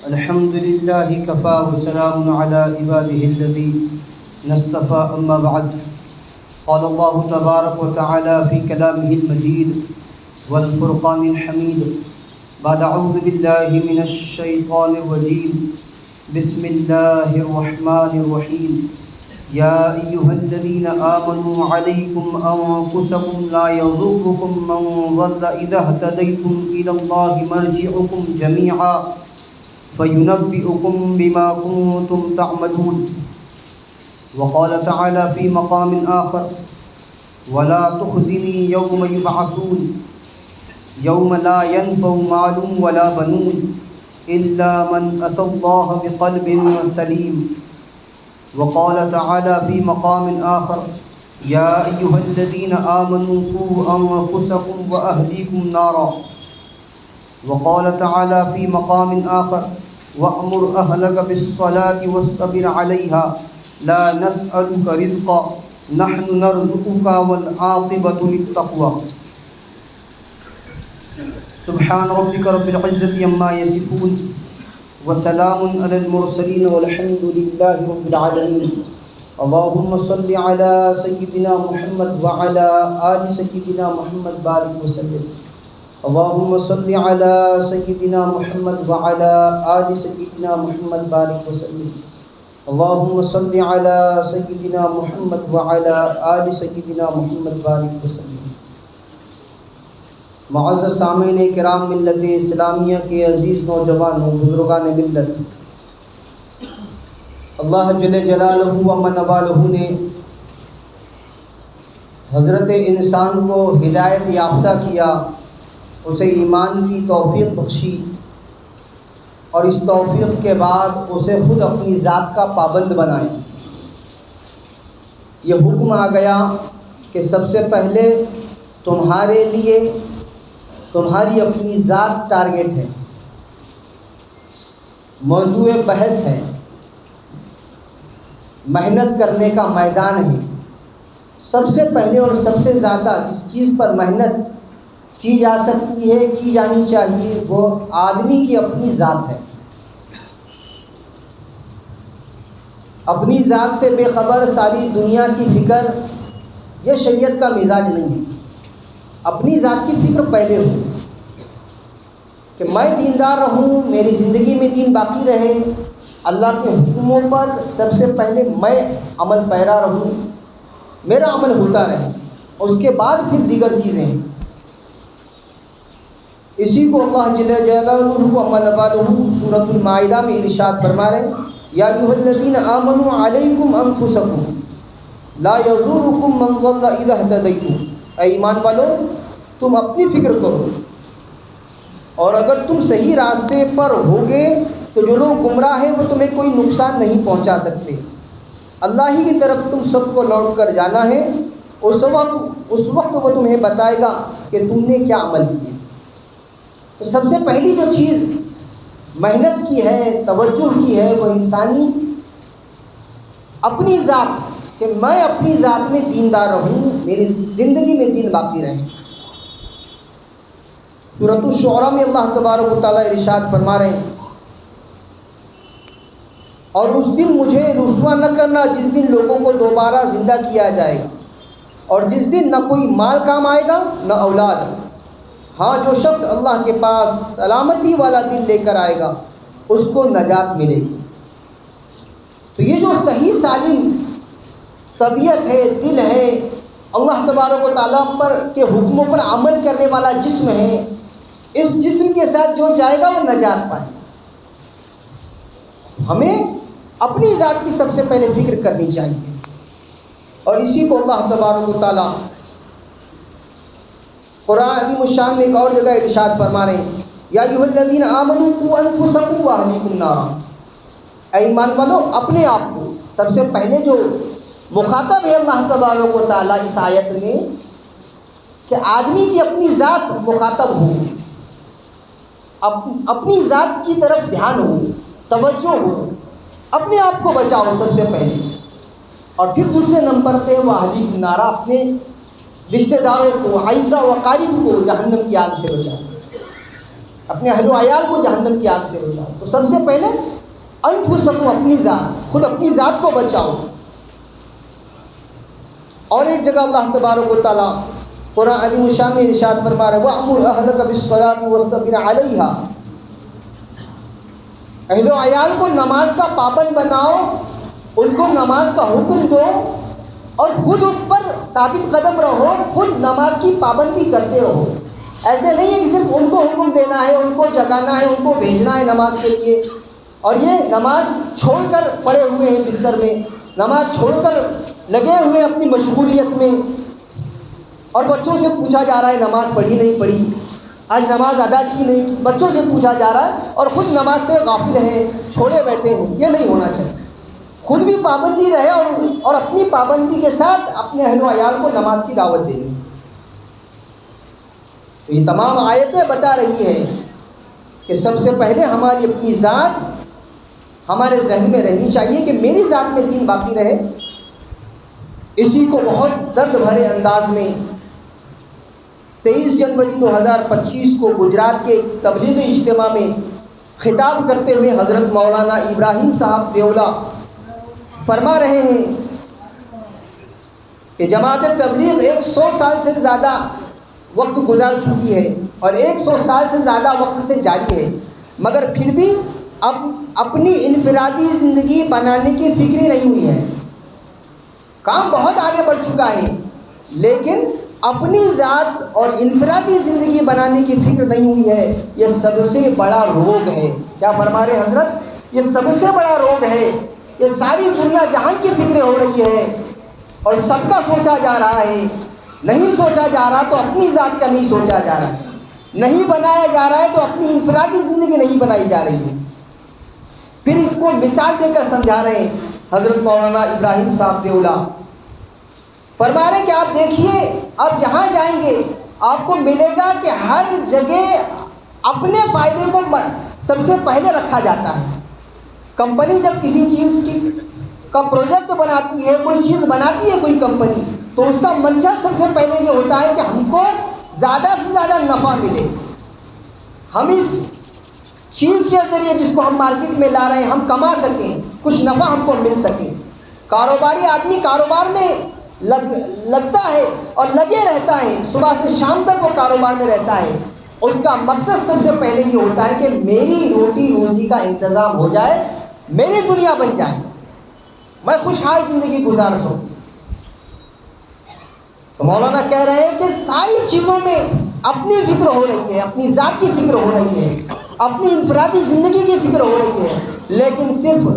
الحمد لله كفى وسلام على عباده الذين اصطفى أما بعد. قال الله تبارك وتعالى في كلامه المجيد والفرقان الحميد بعد أعوذ بالله من الشيطان الرجيم بسم الله الرحمن الرحيم. يا أيها الذين آمنوا عليكم أنفسكم لا يضركم من ضل إذا اهتديتم إلى الله مرجعكم جميعا فينبئكم بما كنتم تعملون. وقال تعالى في مقام آخر ولا تخزني يوم يبعثون يوم لا ينفع مال ولا بنون إلا من أتى الله بقلب سليم. وقال تعالى في مقام آخر يا أيها الذين آمنوا قوا أنفسكم وأهليكم نارا. وقال تعالى في مقام آخر وأمر أهلك بالصلاة واصطبر عليها لا نسألك رزقا نحن نرزقك والعاقبة للتقوى. سبحان ربك رب العزة عما يصفون وسلام على المرسلين والحمد لله رب العالمين. اللهم صل على سيدنا محمد وعلى آل سيدنا محمد بارك وسلم. اللهم صل على سيدنا محمد وعلى آل سيدنا محمد بارك وسلم. اللهم صل على سيدنا محمد وعلى آل سيدنا محمد بارك وسلم. معزز سامعین کرام، ملت اسلامیہ کے عزیز نوجوانوں، بزرگان ملت، اللہ جل جلالہ و من والہ نے حضرت انسان کو ہدایت یافتہ کیا، اسے ایمان کی توفیق بخشی، اور اس توفیق کے بعد اسے خود اپنی ذات کا پابند بنائے. یہ حکم آ گیا کہ سب سے پہلے تمہارے لیے تمہاری اپنی ذات ٹارگیٹ ہے، موضوع بحث ہے، محنت کرنے کا میدان ہے. سب سے پہلے اور سب سے زیادہ جس چیز پر محنت کی جا سکتی ہے، کی جانی چاہیے، وہ آدمی کی اپنی ذات ہے. اپنی ذات سے بے خبر ساری دنیا کی فکر، یہ شریعت کا مزاج نہیں ہے. اپنی ذات کی فکر پہلے ہو کہ میں دیندار رہوں، میری زندگی میں دین باقی رہے، اللہ کے حکموں پر سب سے پہلے میں عمل پیرا رہوں، میرا عمل ہوتا رہے، اس کے بعد پھر دیگر چیزیں ہیں. اسی کو اللہ جل جلالہ و من والہ سورۃ المائدہ میں ارشاد فرما رہے ہیں یا ایھا الذین آمنوا علیکم انفسکم لا یضرکم من ضل اذا اہتدیتم. اے ایمان والو، تم اپنی فکر کرو، اور اگر تم صحیح راستے پر ہوگے تو جو لوگ گمراہ ہیں وہ تمہیں کوئی نقصان نہیں پہنچا سکتے. اللہ ہی کی طرف تم سب کو لوٹ کر جانا ہے، اس وقت وہ تمہیں بتائے گا کہ تم نے کیا عمل کیا. تو سب سے پہلی جو چیز محنت کی ہے، توجہ کی ہے، وہ انسانی اپنی ذات، کہ میں اپنی ذات میں دیندار رہوں، میری زندگی میں دین باقی رہے. سورۃ الشعراء میں اللہ تبارک و تعالیٰ ارشاد فرما رہے ہیں اور اس دن مجھے رسوا نہ کرنا جس دن لوگوں کو دوبارہ زندہ کیا جائے گا، اور جس دن نہ کوئی مال کام آئے گا نہ اولاد. ہاں، جو شخص اللہ کے پاس سلامتی والا دل لے کر آئے گا اس کو نجات ملے گی. تو یہ جو صحیح سالم طبیعت ہے، دل ہے، اللہ تبارک و تعالیٰ پر کے حکموں پر عمل کرنے والا جسم ہے، اس جسم کے ساتھ جو جائے گا وہ نجات پائے. ہمیں اپنی ذات کی سب سے پہلے فکر کرنی چاہیے، اور اسی کو اللہ تبارک و تعالیٰ قرآن عظیم الشان میں ایک اور جگہ ارشاد فرما رہے ہیں یا ایھا الذین آمنوا قوا انفسکم واہلیکم نارا. اے ایمان والو، اپنے آپ کو سب سے پہلے جو مخاطب ہے اللہ تبارک و تعالیٰ اس آیت میں، کہ آدمی کی اپنی ذات مخاطب ہو، اپنی ذات کی طرف دھیان ہو، توجہ ہو، اپنے آپ کو بچاؤ سب سے پہلے، اور پھر دوسرے نمبر پہ واہلیکم نارا، اپنے رشتہ داروں کو، اعزاء و اقارب کو جہنم کی آگ سے بچاؤ. اپنے اہل و عیال کو جہنم کی آگ سے بچاؤ. تو سب سے پہلے انفسکم، اپنی ذات، خود اپنی ذات کو بچاؤ. اور ایک جگہ اللہ تبارک و تعالیٰ قرآن عظیم الشان میں ارشاد فرما رہے ہیں وَأْمُرْ أَهْلَكَ بِالصَّلَاةِ وَاصْطَبِرْ عَلَيْهَا. اہل و عیال کو نماز کا پابند بناؤ، ان کو نماز کا حکم دو اور خود اس پر ثابت قدم رہو، خود نماز کی پابندی کرتے رہو. ایسے نہیں ہے کہ صرف ان کو حکم دینا ہے، ان کو جگانا ہے، ان کو بھیجنا ہے نماز کے لیے، اور یہ نماز چھوڑ کر پڑے ہوئے ہیں بستر میں، نماز چھوڑ کر لگے ہوئے اپنی مشغولیت میں، اور بچوں سے پوچھا جا رہا ہے نماز پڑھی نہیں پڑھی، آج نماز ادا کی نہیں کی، بچوں سے پوچھا جا رہا ہے اور خود نماز سے غافل ہیں، چھوڑے بیٹھے ہیں. یہ نہیں ہونا چاہیے. خود بھی پابندی رہے اور اپنی پابندی کے ساتھ اپنے اہل و عیال کو نماز کی دعوت دے. تو یہ تمام آیتیں بتا رہی ہے کہ سب سے پہلے ہماری اپنی ذات ہمارے ذہن میں رہنی چاہیے کہ میری ذات میں دین باقی رہے. اسی کو بہت درد بھرے انداز میں 23 جنوری 2025 کو گجرات کے تبلیغی اجتماع میں خطاب کرتے ہوئے حضرت مولانا ابراہیم صاحب دیولہ فرما رہے ہیں کہ جماعت تبلیغ 100 سال سے زیادہ وقت گزار چکی ہے اور 100 سال سے زیادہ وقت سے جاری ہے، مگر پھر بھی اب اپنی انفرادی زندگی بنانے کی فکر نہیں ہوئی ہے. کام بہت آگے بڑھ چکا ہے لیکن اپنی ذات اور انفرادی زندگی بنانے کی فکر نہیں ہوئی ہے. یہ سب سے بڑا روگ ہے. کیا فرما رہے حضرت؟ یہ سب سے بڑا روگ ہے. یہ ساری دنیا جہان کی فکریں ہو رہی ہے اور سب کا سوچا جا رہا ہے، نہیں سوچا جا رہا تو اپنی ذات کا نہیں سوچا جا رہا ہے، نہیں بنایا جا رہا ہے تو اپنی انفرادی زندگی نہیں بنائی جا رہی ہے. پھر اس کو مثال دے کر سمجھا رہے ہیں حضرت مولانا ابراہیم صاحب دیولہ. فرما رہے کہ آپ دیکھیے آپ جہاں جائیں گے آپ کو ملے گا کہ ہر جگہ اپنے فائدے کو سب سے پہلے رکھا جاتا ہے. کمپنی جب کسی چیز کا پروجیکٹ بناتی ہے، کوئی چیز بناتی ہے کوئی کمپنی، تو اس کا منشا سب سے پہلے یہ ہوتا ہے کہ ہم کو زیادہ سے زیادہ نفع ملے، ہم اس چیز کے ذریعے جس کو ہم مارکیٹ میں لا رہے ہیں ہم کما سکیں، کچھ نفع ہم کو مل سکے. کاروباری آدمی کاروبار میں لگتا ہے اور لگے رہتا ہے، صبح سے شام تک وہ کاروبار میں رہتا ہے. اس کا مقصد سب سے پہلے یہ ہوتا ہے کہ میری روٹی روزی کا انتظام ہو جائے، میری دنیا بن جائے، میں خوشحال زندگی گزار سکوں. تو مولانا کہہ رہے ہیں کہ ساری چیزوں میں اپنی فکر ہو رہی ہے، اپنی ذات کی فکر ہو رہی ہے، اپنی انفرادی زندگی کی فکر ہو رہی ہے، لیکن صرف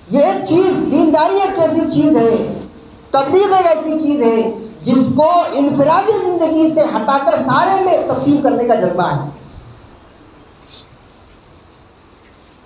یہ ایک چیز، دینداری ایک ایسی چیز ہے، تبلیغ ایک ایسی چیز ہے جس کو انفرادی زندگی سے ہٹا کر سارے میں تقسیم کرنے کا جذبہ ہے.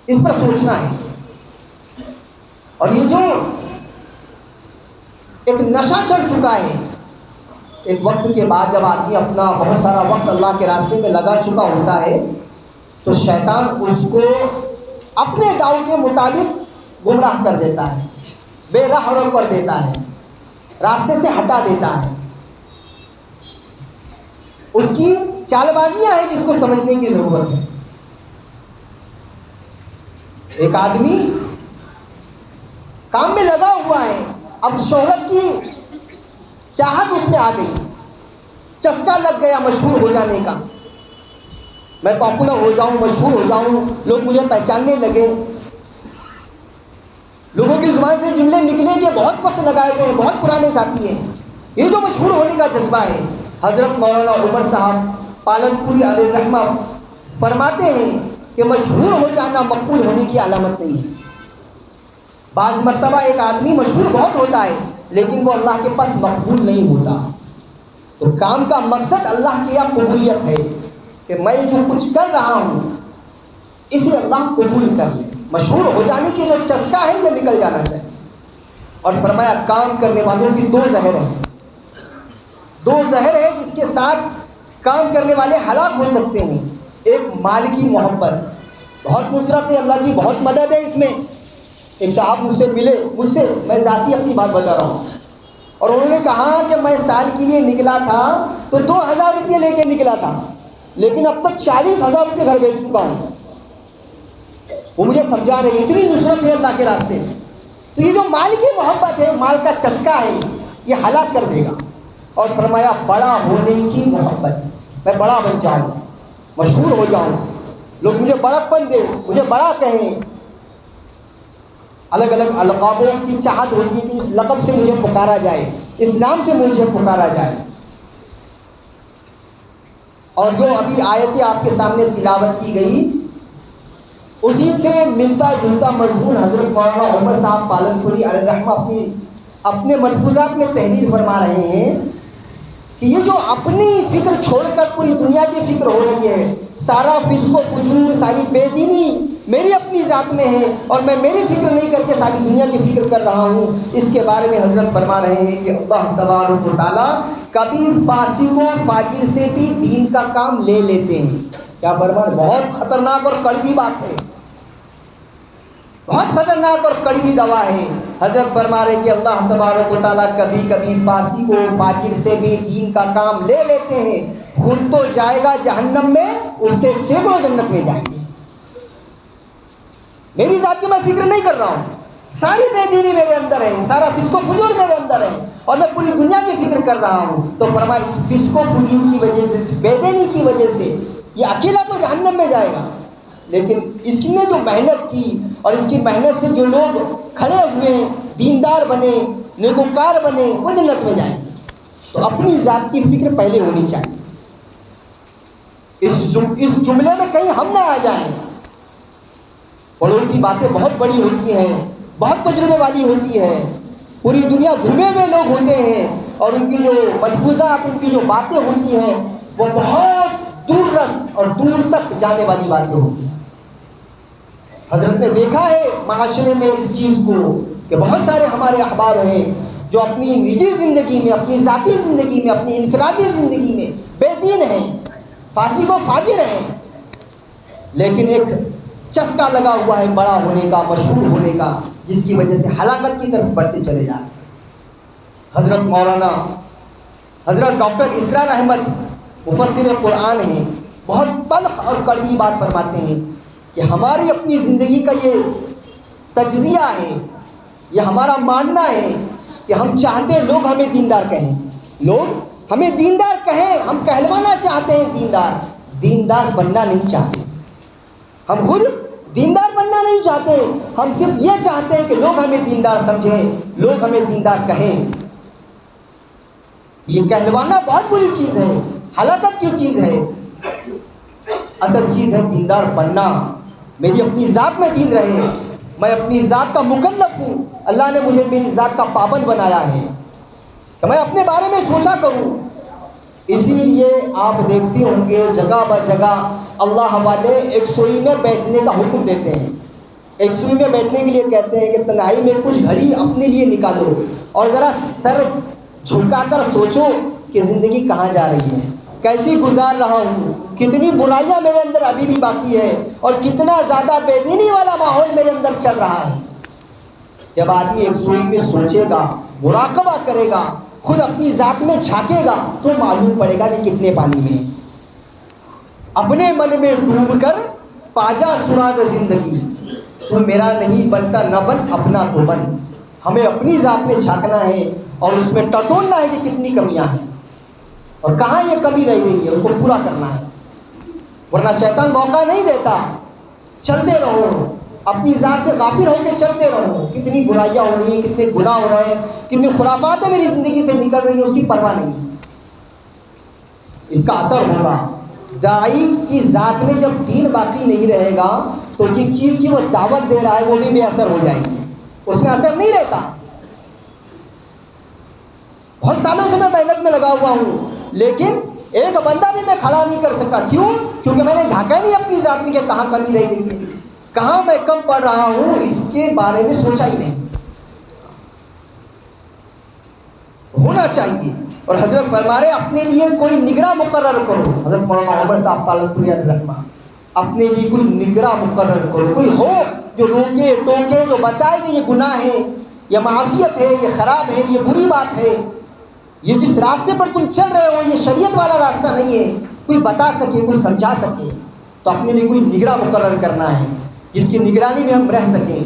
اس پر سوچنا ہے. اور یہ جو ایک نشہ چڑھ چکا ہے، ایک وقت کے بعد جب آدمی اپنا بہت سارا وقت اللہ کے راستے میں لگا چکا ہوتا ہے تو شیطان اس کو اپنے ڈاؤ کے مطابق گمراہ کر دیتا ہے، بے راہ کر دیتا ہے، راستے سے ہٹا دیتا ہے. اس کی چال بازیاں ہیں جس کو سمجھنے کی ضرورت ہے. ایک آدمی کام میں لگا ہوا ہے، اب شہرت کی چاہت اس میں آ گئی، چسکا لگ گیا مشہور ہو جانے کا، میں پاپولر ہو جاؤں، مشہور ہو جاؤں، لوگ مجھے پہچاننے لگے. لوگوں کی زبان سے جملے نکلے کہ بہت وقت لگائے ہوئے ہیں، بہت پرانے ساتھی ہیں. یہ جو مشہور ہونے کا جذبہ ہے، حضرت مولانا عمر صاحب پالن پوری علیہ الرحمہ فرماتے ہیں کہ مشہور ہو جانا مقبول ہونے کی علامت نہیں ہے. بعض مرتبہ ایک آدمی مشہور بہت ہوتا ہے لیکن وہ اللہ کے پاس مقبول نہیں ہوتا. تو کام کا مقصد اللہ کی یہ قبولیت ہے کہ میں جو کچھ کر رہا ہوں اسے اللہ قبول کر لے. مشہور ہو جانے کی جو چسکا ہے یہ نکل جانا چاہیے. اور فرمایا کام کرنے والوں کی دو زہر ہیں، دو زہر ہے جس کے ساتھ کام کرنے والے ہلاک ہو سکتے ہیں. ایک مال کی محبت، بہت نصرت ہے، اللہ کی بہت مدد ہے اس میں. ایک صاحب مجھ سے ملے، مجھ سے میں ذاتی اپنی بات بتا رہا ہوں، اور انہوں نے کہا کہ میں سال کے لیے نکلا تھا تو 2000 روپئے لے کے نکلا تھا. لیکن اب تک 40,000 روپے گھر بیچ چکا ہوں. وہ مجھے سمجھا رہے ہیں اتنی نصرت ہے اللہ کے راستے میں. تو یہ جو مال کی محبت ہے، مال کا چسکا ہے، یہ ہلاک کر دے گا. اور فرمایا بڑا ہونے کی محبت، میں بڑا بن جاؤں، مشہور ہو جاؤں، لوگ مجھے بڑکپن دیں، مجھے بڑا کہیں. الگ الگ القابوں کی چاہت ہوتی ہے کہ اس لقب سے مجھے پکارا جائے، اس نام سے مجھے پکارا جائے. اور جو ابھی آیتیں آپ کے سامنے تلاوت کی گئی، اسی سے ملتا جلتا مضمون حضرت مولانا عمر صاحب پالن پوری علیہ الرحمہ اپنے ملفوظات میں تحریر فرما رہے ہیں کہ یہ جو اپنی فکر چھوڑ کر پوری دنیا کی فکر ہو رہی ہے، سارا فسق و فجور، ساری بے دینی میری اپنی ذات میں ہے، اور میں میری فکر نہیں کر کے ساری دنیا کی فکر کر رہا ہوں. اس کے بارے میں حضرت فرما رہے ہیں کہ اللہ تبارک و تعالیٰ کبھی فاسق و فاجر سے بھی دین کا کام لے لیتے ہیں. کیا فرما رہے؟ بہت خطرناک اور کڑوی بات ہے، بہت خطرناک اور کڑوی دوا ہے. حضرت فرما رہے کہ اللہ تبارک و تعالیٰ کبھی کبھی فاسق و فاجر سے بھی دین کا کام لے لیتے ہیں. خود تو جائے گا جہنم میں، اس سے سینکڑوں جنت میں جائیں گے. میری ذات کی میں فکر نہیں کر رہا ہوں، ساری بے دینی میرے اندر ہے، سارا فسق و فجور میرے اندر ہے، اور میں پوری دنیا کی فکر کر رہا ہوں. تو فرمایا اس فسق و فجور کی وجہ سے، اس بے دینی کی وجہ سے یہ اکیلا تو جہنم میں جائے گا، لیکن اس نے جو محنت کی اور اس کی محنت سے جو لوگ کھڑے ہوئے، دیندار بنے، نیکوکار بنے، وہ جنت میں جائیں گے. تو اپنی ذات کی فکر پہلے ہونی چاہیے. اس جملے میں کہیں ہم نہ آ جائیں. بڑوں کی باتیں بہت بڑی ہوتی ہیں، بہت تجربے والی ہوتی ہے، پوری دنیا گھومے ہوئے لوگ ہوتے ہیں، اور ان کی جو ملفوظات، ان کی جو باتیں ہوتی ہیں، وہ بہت دور رس اور دور تک جانے والی باتیں ہوتی ہیں. حضرت نے دیکھا ہے معاشرے میں اس چیز کو کہ بہت سارے ہمارے احباب ہیں جو اپنی نجی زندگی میں، اپنی ذاتی زندگی میں، اپنی انفرادی زندگی میں بے دین ہیں، فاسق و فاجر ہیں، لیکن ایک چسکا لگا ہوا ہے بڑا ہونے کا، مشہور ہونے کا، جس کی وجہ سے ہلاکت کی طرف بڑھتے چلے جا رہے ہیں. حضرت مولانا حضرت ڈاکٹر اسرار احمد مفسر قرآن ہیں، بہت تلخ اور کڑوی بات فرماتے ہیں کہ ہماری اپنی زندگی کا یہ تجزیہ ہے، یہ ہمارا ماننا ہے کہ ہم چاہتے ہیں لوگ ہمیں دیندار کہیں، لوگ ہمیں دیندار کہیں، ہم کہلوانا چاہتے ہیں دیندار، دیندار بننا نہیں چاہتے. ہم خود دیندار بننا نہیں چاہتے، ہم صرف یہ چاہتے ہیں کہ لوگ ہمیں دیندار سمجھیں، لوگ ہمیں دیندار کہیں. یہ کہلوانا بہت بری چیز ہے، ہلاکت کی چیز ہے. اصل چیز ہے دیندار بننا. میری اپنی ذات میں دین رہے، میں اپنی ذات کا مکلف ہوں. اللہ نے مجھے میری ذات کا پابند بنایا ہے کہ میں اپنے بارے میں سوچا کروں. اسی لیے آپ دیکھتے ہوں گے جگہ بہ جگہ اللہ والے ایک سوئی میں بیٹھنے کا حکم دیتے ہیں. ایک سوئی میں بیٹھنے کے لیے کہتے ہیں کہ تنہائی میں کچھ گھڑی اپنے لیے نکالو اور ذرا سر جھکا کر سوچو کہ زندگی کہاں جا رہی ہے، کیسی گزار رہا ہوں، کتنی برائیاں میرے اندر ابھی بھی باقی ہے، اور کتنا زیادہ بے دینی والا ماحول میرے اندر چل رہا ہے. جب آدمی ایک سوئی میں سوچے گا، مراقبہ کرے گا، خود اپنی ذات میں جھانکے گا، تو معلوم پڑے گا کہ کتنے پانی میں. اپنے من میں ڈوب کر پاجا سراغ زندگی، تو میرا نہیں بنتا نہ بن، اپنا تو بن. ہمیں اپنی ذات میں جھانکنا ہے اور اس میں ٹٹولنا ہے کہ کتنی کمیاں ہیں اور کہاں یہ کمی رہ گئی ہے، اس کو پورا کرنا ہے. ورنہ شیطان موقع نہیں دیتا. چلتے رہو، اپنی ذات سے غافل ہو کے چلتے رہو. کتنی برائیاں ہو رہی ہیں، کتنے گناہ ہو رہے ہیں، کتنی خرافاتیں میری زندگی سے نکل رہی ہیں، اس کی پرواہ نہیں. اس کا اثر ہوگا. داعی کی ذات میں جب دین باقی نہیں رہے گا تو جس چیز کی وہ دعوت دے رہا ہے وہ بھی بے اثر ہو جائے گی، اس میں اثر نہیں رہتا. بہت سالوں سے میں محنت میں لگا ہوا ہوں، لیکن ایک بندہ بھی میں کھڑا نہیں کر سکا. کیوں؟ کیونکہ میں نے جھانکا نہیں اپنی ذات میں کہ کہاں کمی رہ گئی ہے، کہاں میں کم پڑ رہا ہوں، اس کے بارے میں سوچا ہی نہیں. ہونا چاہیے. اور حضرت فرما رہے اپنے لیے کوئی نگراں مقرر کرو. حضرت مولانا عمر صاحب پالن پوری علیہ الرحمہ، اپنے لیے کوئی نگراں مقرر کرو، کوئی ہو جو روکے ٹوکے، جو بتائے کہ یہ گناہ ہے، یہ معصیت ہے، یہ خراب ہے، یہ بری بات ہے، یہ جس راستے پر تم چل رہے ہو یہ شریعت والا راستہ نہیں ہے. کوئی بتا سکے، کوئی سمجھا سکے، تو اپنے لیے کوئی نگراں مقرر کرنا ہے جس کی نگرانی میں ہم رہ سکیں،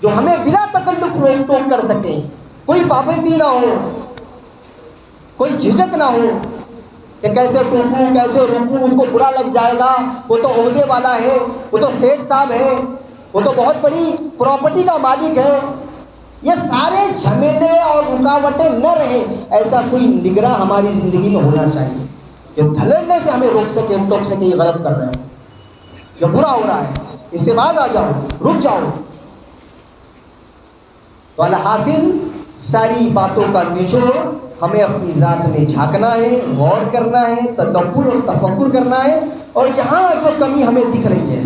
جو ہمیں بلا تکلف روک ٹوک کر سکے، کوئی پابندی نہ ہو، کوئی جھجک نہ ہو کہ کیسے ٹوکوں کیسے روکوں، اس کو برا لگ جائے گا، وہ تو عہدے والا ہے، وہ تو سیٹھ صاحب ہے، وہ تو بہت بڑی پراپرٹی کا مالک ہے۔ یہ سارے جھمیلے اور رکاوٹیں نہ رہیں، ایسا کوئی نگراں ہماری زندگی میں ہونا چاہیے جو دھڑلنے سے ہمیں روک سکے، ٹوک سکے یہ غلط کر رہے ہو، یہ برا ہو رہا ہے، اس سے باز آ جاؤ، رک جاؤ۔ تو الحاصل ساری باتوں کا نچوڑ ہمیں اپنی ذات میں جھانکنا ہے، غور کرنا ہے، تدبر اور تفکر کرنا ہے، اور یہاں جو کمی ہمیں دکھ رہی ہے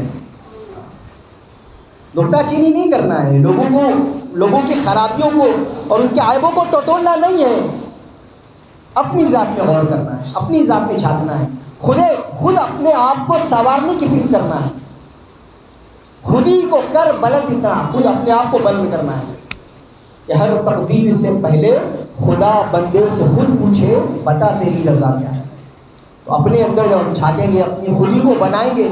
نکتہ چینی نہیں کرنا ہے، لوگوں کی خرابیوں کو اور ان کے عیبوں کو ٹٹولنا نہیں ہے، اپنی ذات میں غور کرنا ہے، اپنی ذات میں جھانکنا ہے، خود اپنے آپ کو سنوارنے کی فکر کرنا ہے، خود ہی کو کر بلند اتنا، خود اپنے آپ کو بلند کرنا ہے کہ ہر تقدیر سے پہلے خدا بندے سے خود پوچھے بتا تیری رضا کیا ہے۔ تو اپنے اندر جب ہم جھانکیں گے، اپنی خودی کو بنائیں گے،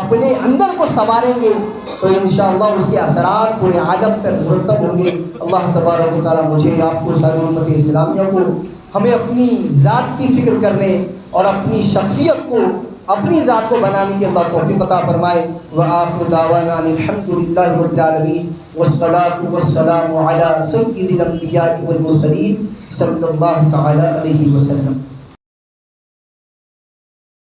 اپنے اندر کو سنواریں گے، تو انشاءاللہ اس کے اثرات پورے عالم پر مرتب ہوں گے۔ اللہ تبارک و تعالیٰ مجھے آپ کو ساری امت اسلامیہ کو ہمیں اپنی ذات کی فکر کرنے اور اپنی شخصیت کو، اپنی ذات کو بنانے کی اللہ توفیق عطا فرمائے۔ وآخر دعوانا ان الحمد للہ رب العالمین والصلاة والسلام علی سید الانبیاء والمرسلین صلی اللہ تعالی علیہ وسلم۔